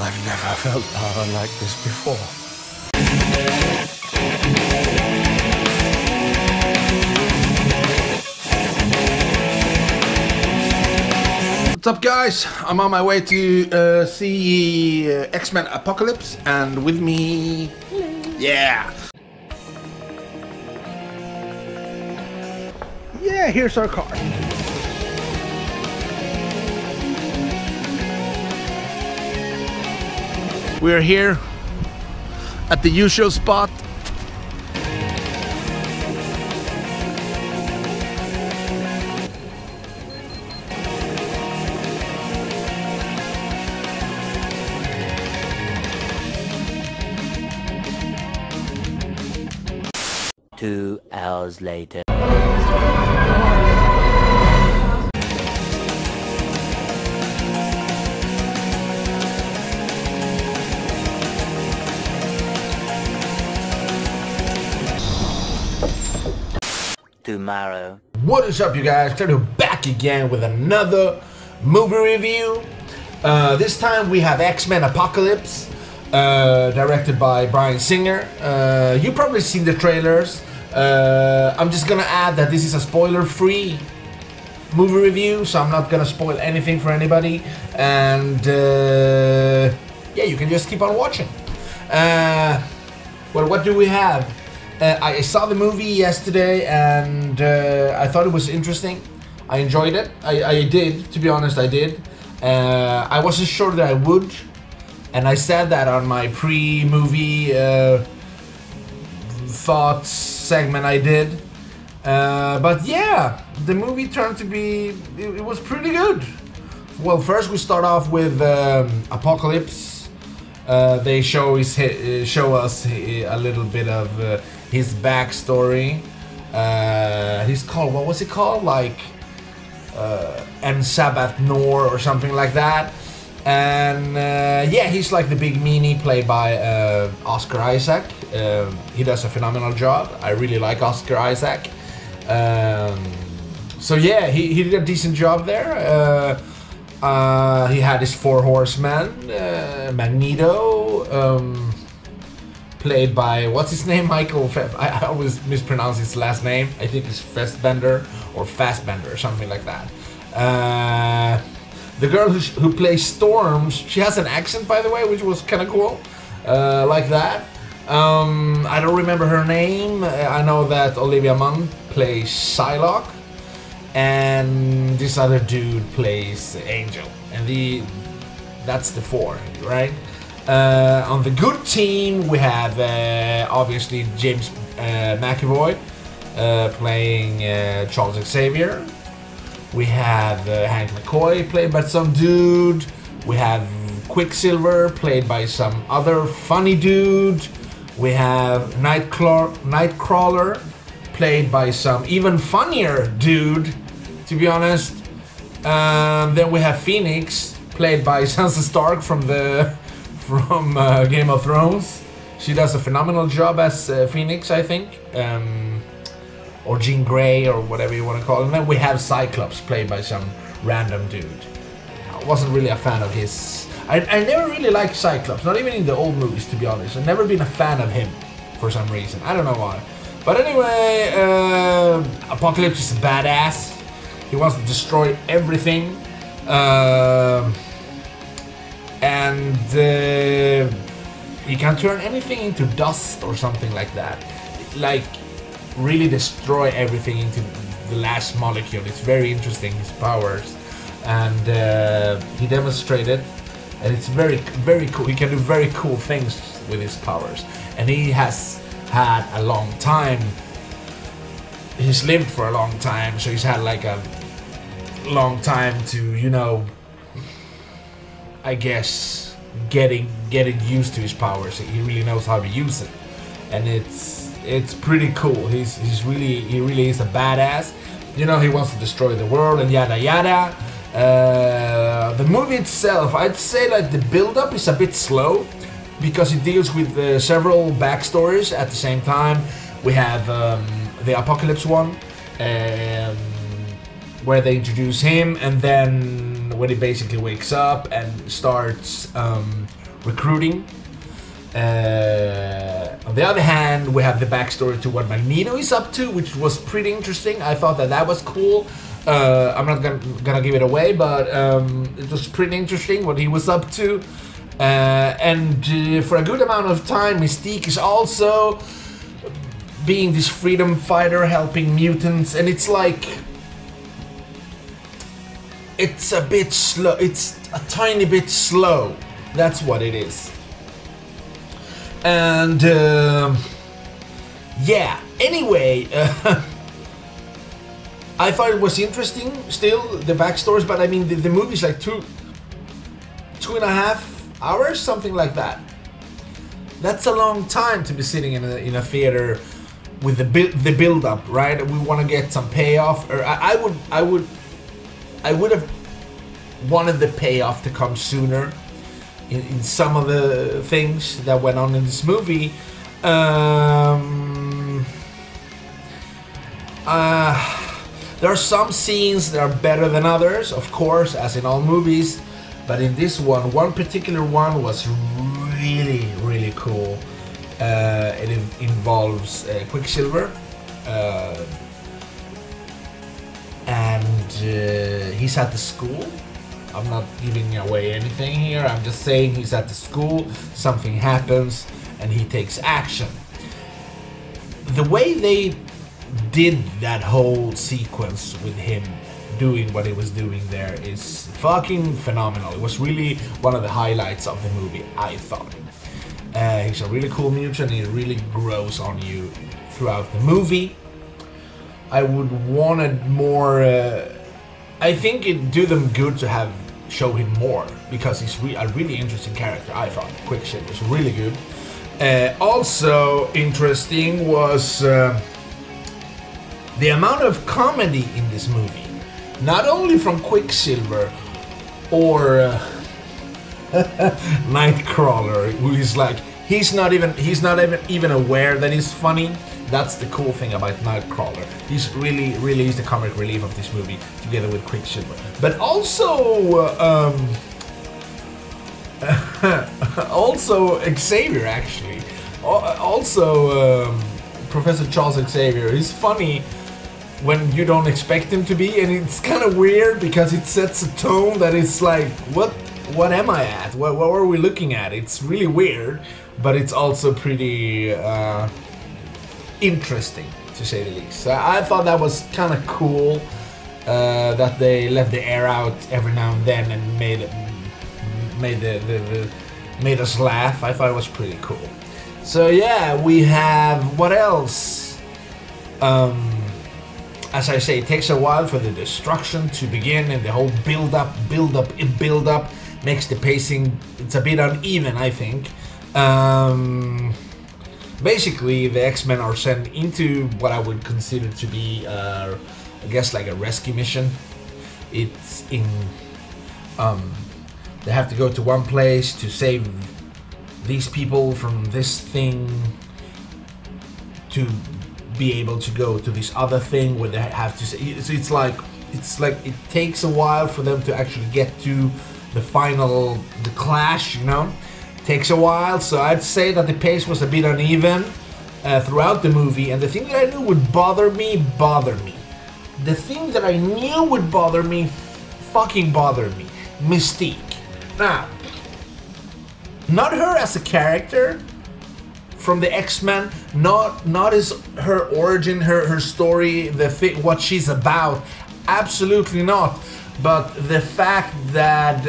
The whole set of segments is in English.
I've never felt power like this before. What's up, guys? I'm on my way to see X-Men Apocalypse, and with me... Yeah! Yeah, here's our car. We're here at the usual spot. Two hours later. Tomorrow. What is up, you guys? Claudio back again with another movie review. This time we have X-Men Apocalypse, directed by Bryan Singer. You've probably seen the trailers. I'm just gonna add that this is a spoiler-free movie review, so I'm not gonna spoil anything for anybody. And yeah, you can just keep on watching. Well, what do we have? I saw the movie yesterday, and I thought it was interesting. I enjoyed it. I did, to be honest, I did. I wasn't sure that I would, and I said that on my pre-movie thoughts segment I did. But yeah, the movie turned to be, it was pretty good. Well, first we start off with Apocalypse. They show us a little bit of his backstory. He's called, what was he called? Like En Sabbath Noor or something like that. And yeah, he's like the big meanie played by Oscar Isaac. He does a phenomenal job. I really like Oscar Isaac. So yeah, he did a decent job there. He had his four horsemen, Magneto, played by, what's his name, Michael? I always mispronounce his last name. I think it's Fassbender or something like that. The girl who plays Storm, she has an accent, by the way, which was kind of cool, like that. I don't remember her name. I know that Olivia Munn plays Psylocke, and this other dude plays Angel, and that's the four, right? On the good team, we have obviously James McAvoy playing Charles Xavier. We have Hank McCoy played by some dude. We have Quicksilver played by some other funny dude. We have Nightcrawler played by some even funnier dude, to be honest. Then we have Phoenix played by Sansa Stark from Game of Thrones. She does a phenomenal job as Phoenix, I think. Or Jean Grey, or whatever you want to call it. And then we have Cyclops played by some random dude. I wasn't really a fan of his. I never really liked Cyclops, not even in the old movies, to be honest. I've never been a fan of him for some reason. I don't know why. But anyway, Apocalypse is a badass. He wants to destroy everything. And he can turn anything into dust or something like that. Like, really destroy everything into the last molecule. It's very interesting, his powers. And he demonstrated, and it's very, very cool. He can do very cool things with his powers. And he has had a long time. He's lived for a long time, so he's had like a long time to, you know, I guess getting used to his powers. He really knows how to use it, and it's pretty cool. He really is a badass. You know, he wants to destroy the world and yada yada. The movie itself, I'd say like the build-up is a bit slow because it deals with several backstories at the same time. We have the Apocalypse one, where they introduce him, and then when he basically wakes up and starts recruiting. On the other hand, we have the backstory to what Magneto is up to, which was pretty interesting. I thought that was cool. I'm not gonna give it away, but it was pretty interesting what he was up to. And for a good amount of time, Mystique is also being this freedom fighter, helping mutants, and it's like... It's a bit slow. It's a tiny bit slow. That's what it is. And yeah, anyway, I thought it was interesting still, the backstories, but I mean the movie's like two and a half hours, something like that. That's a long time to be sitting in a theater with the build up, right? We want to get some payoff, or I would have wanted the payoff to come sooner. In some of the things that went on in this movie, there are some scenes that are better than others, of course, as in all movies, but in this one particular one was really cool. It involves Quicksilver, and he's at the school. I'm not giving away anything here, I'm just saying he's at the school, something happens, and he takes action. The way they did that whole sequence with him doing what he was doing there is fucking phenomenal. It was really one of the highlights of the movie, I thought. He's a really cool mutant, and he really grows on you throughout the movie. I would wanted more... I think it'd do them good to show him more, because he's a really interesting character, I thought. Quicksilver was really good. Also interesting was the amount of comedy in this movie. Not only from Quicksilver or Nightcrawler, who is like, he's not even aware that he's funny. That's the cool thing about Nightcrawler. He's really is the comic relief of this movie, together with Quicksilver. But also, also Xavier, actually. Also, Professor Charles Xavier is funny when you don't expect him to be, and it's kind of weird because it sets a tone that is like, what am I at? What are we looking at? It's really weird, but it's also pretty interesting, to say the least. So I thought that was kind of cool, that they let the air out every now and then and made us laugh. I thought it was pretty cool. So yeah, we have what else? As I say, it takes a while for the destruction to begin, and the whole build up makes the pacing, it's a bit uneven, I think. Basically, the X-Men are sent into what I would consider to be, I guess, like a rescue mission. It's in, they have to go to one place to save these people from this thing, to be able to go to this other thing where they have to say, so it's like it takes a while for them to actually get to the clash, you know. Takes a while, so I'd say that the pace was a bit uneven throughout the movie, and the thing that I knew would bother me. The thing that I knew would bother me fucking bothered me. Mystique. Now, not her as a character from the X-Men, not as her origin, her story, what she's about, absolutely not. But the fact that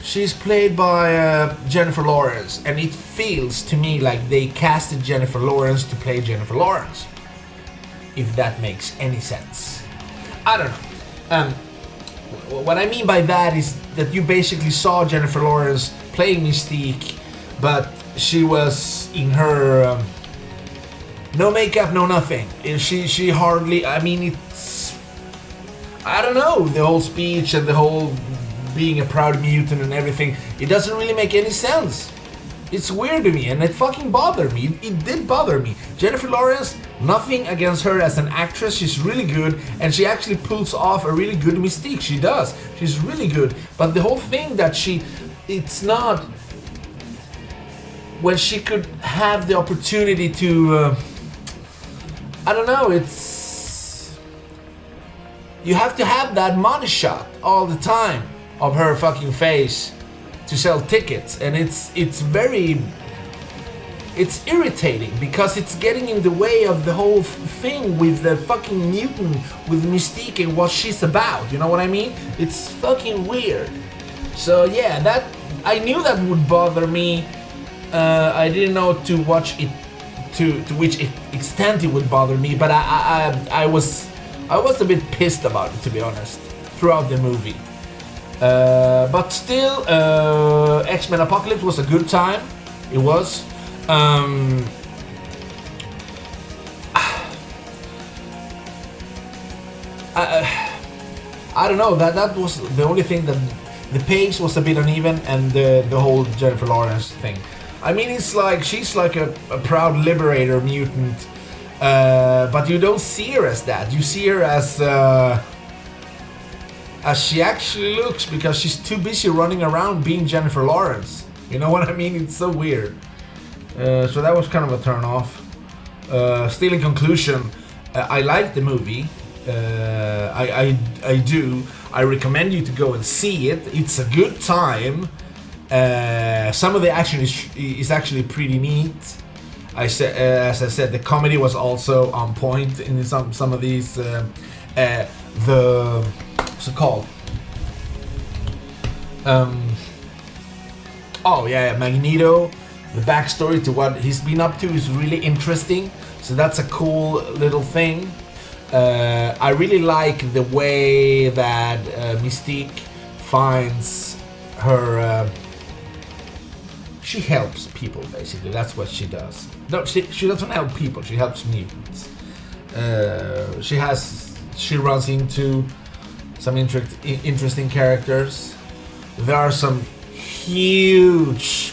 she's played by Jennifer Lawrence, and it feels to me like they casted Jennifer Lawrence to play Jennifer Lawrence. If that makes any sense. I don't know. What I mean by that is that you basically saw Jennifer Lawrence playing Mystique, but she was in her no makeup, no nothing. She hardly, I mean, it's, I don't know, the whole speech and the whole being a proud mutant and everything, it doesn't really make any sense. It's weird to me, and it fucking bothered me. It did bother me. Jennifer Lawrence, nothing against her as an actress, she's really good, and she actually pulls off a really good Mystique. She does. She's really good. But the whole thing that she it's not when she could have the opportunity to I don't know, it's you have to have that money shot all the time of her fucking face to sell tickets, and it's very irritating because it's getting in the way of the whole thing with the fucking mutant, with Mystique and what she's about, you know what I mean? It's fucking weird. So yeah, that I knew that would bother me. I didn't know to watch it to which extent it would bother me, but I was a bit pissed about it, to be honest, throughout the movie. But still, X-Men Apocalypse was a good time. It was. I don't know, that was the only thing, that the pace was a bit uneven, and the whole Jennifer Lawrence thing. I mean, it's like she's like a proud liberator mutant, but you don't see her as that. You see her as she actually looks, because she's too busy running around being Jennifer Lawrence. You know what I mean? It's so weird. So that was kind of a turn off. Still, in conclusion, I like the movie. I do. I recommend you to go and see it. It's a good time. Some of the action is actually pretty neat. As I said, the comedy was also on point in some of these. What's it called? Oh yeah, Magneto. The backstory to what he's been up to is really interesting. So that's a cool little thing. I really like the way that Mystique finds her. She helps people, basically. That's what she does. No, she doesn't help people. She helps mutants. She runs into some interesting characters. There are some huge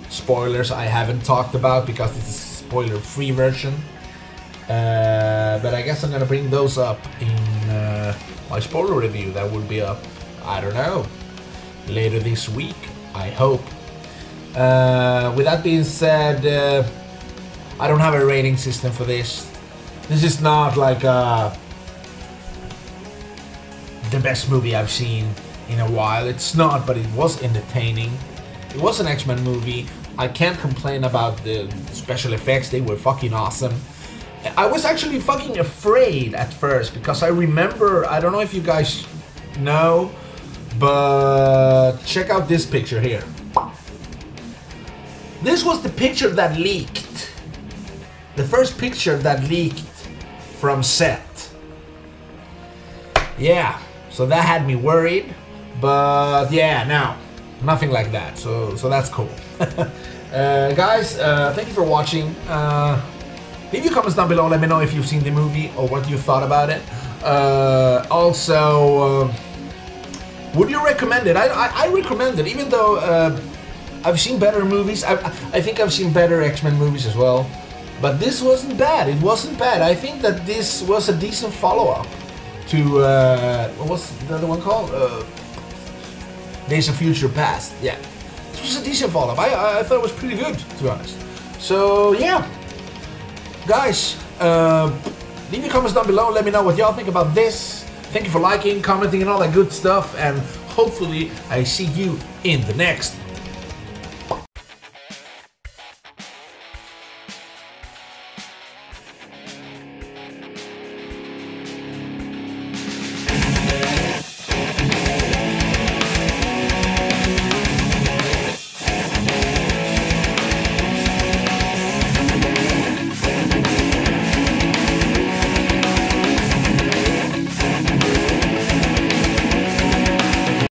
spoilers I haven't talked about because it's a spoiler-free version. But I guess I'm gonna bring those up in my spoiler review that will be up, I don't know, later this week, I hope. With that being said, I don't have a rating system for this. This is not like the best movie I've seen in a while. It's not, but it was entertaining. It was an X-Men movie. I can't complain about the special effects. They were fucking awesome. I was actually fucking afraid at first because I remember, I don't know if you guys know, but check out this picture here. This was the picture that leaked. The first picture that leaked from set. Yeah, so that had me worried. But yeah, now, nothing like that. So that's cool. Guys, thank you for watching. Leave your comments down below. Let me know if you've seen the movie or what you thought about it. Also, would you recommend it? I recommend it, even though I've seen better movies. I think I've seen better X-Men movies as well. But this wasn't bad. It wasn't bad. I think that this was a decent follow-up to what's the other one called? Days of Future Past. Yeah, this was a decent follow-up. I thought it was pretty good, to be honest. So yeah, guys, leave your comments down below. Let me know what y'all think about this. Thank you for liking, commenting, and all that good stuff. And hopefully, I see you in the next